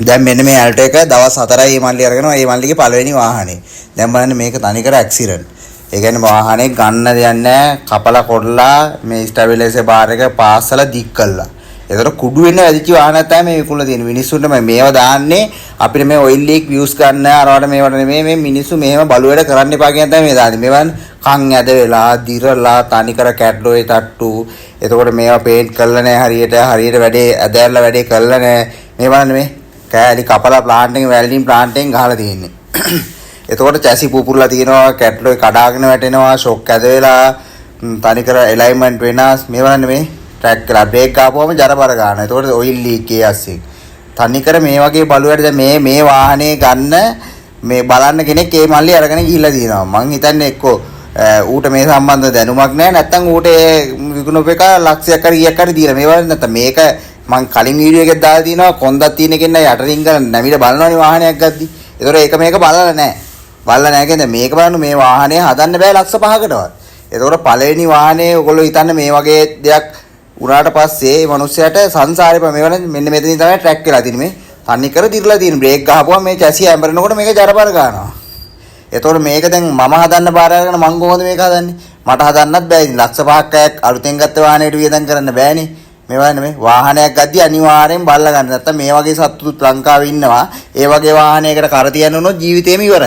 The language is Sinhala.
දැන් මෙන්න මේ ඇල්ටෝ එක දවස් 4යි මේ මල්ලි අරගෙන මේ මල්ලිගේ පළවෙනි වාහනේ. දැන් බලන්න මේක තනිකර ඇක්සිඩන්ට්. ඒ කියන්නේ වාහනේ ගන්න දෙයක් නැහැ. කපලා කොටලා මේ ස්ටැබිලයිසර් බාර් එක පාස්සලා දික් කළා. ඒතර කුඩු වෙන වැඩිච වාහනක් තමයි මේ විකුණලා තියෙන්නේ. මිනිස්සුන්ට මේවා දාන්නේ අපිට මේ ඔයිල් ලීක් views ගන්න අරවට මේවට නෙමෙයි මේ මිනිස්සු මෙහෙම බලු වැඩ කරන්න එපා කියන තමයි මේ දාන්නේ. මේවන් කන් ඇද වෙලා දිරලා තනිකර කැට්ලෝයේ තට්ටු. එතකොට මේවා පේන්ට් කරලා නැහැ හරියට වැඩේ ඇදලා වැඩේ කරලා නැහැ. මේ බලන්න මේ කෑලි කපලා ප්ලාන්ට් එකෙන් වැල්ඩින් ප්ලාන්ට් එකෙන් ගහලා තියෙන්නේ. එතකොට චැසි පුපුරලා තියෙනවා කැට්ලෝයි කඩාගෙන වැටෙනවා ෂොක් ඇද වෙලා තනිකර එලයින්මන්ට් වෙනස්. මේ බලන්න මේ ට්‍රැක් කරලා බ්‍රේක් ගාපුවම ජරබර ගන්නවා. එතකොට ඔයිල් ලීක් එකයි. තනිකර මේ වගේ බලුවට දැන් මේ වාහනේ ගන්න මේ බලන්න කෙනෙක් ඒ මල්ලි අරගෙන ගිහිල්ලා තියෙනවා. මං හිතන්නේ එක්කෝ ඌට මේ සම්බන්ධ දැනුමක් නැහැ නැත්නම් ඌට විකුණුප එක ලක්ෂයක් හරි කීයක් හරි දීලා මේ වගේ නැත්නම් මේක මං කලින් වීඩියෝ එකක් දාලා තිනවා කොන්දක් තියෙන කෙනා යටරින් කරන් නැමිට බලනවනේ වාහනයක් ගද්දි. ඒතකොට ඒක මේක බලලා නැහැ. බලලා නැහැ කියන්නේ මේක බලන්න මේ වාහනේ හදන්න බෑ ලක්ෂ 5කටවත්. ඒතකොට පළවෙනි වාහනේ ඔයගොල්ලෝ හිතන්න මේ වගේ දෙයක් උනාට පස්සේ මේ මිනිස්සයාට සංසාරේ මේවනේ මෙන්න මෙතනින් තමයි ට්‍රැක් වෙලා තියෙන්නේ මේ. තනි කර දිරලා තියෙන බ්‍රේක් ගහපුවම මේ චැසි ඇඹරෙනකොට මේක ජරබර ගන්නවා. එතකොට මේක දැන් මම හදන්න බාර අරගෙන මං කොහොමද මේක හදන්නේ? මට හදන්නත් බෑ. ඉතින් ලක්ෂ 5ක් අලුතෙන් ගත්ත වාහනේට වියදම් කරන්න බෑනේ. මේ වගේ මේ වාහනයක් ගද්දි අනිවාර්යෙන් බලලා ගන්න. නැත්තම් මේ වගේ සත්තුත් ලංකාවේ ඉන්නවා. ඒ වගේ වාහනයකට කර තියන්න උනොත් ජීවිතේම ඉවරයි.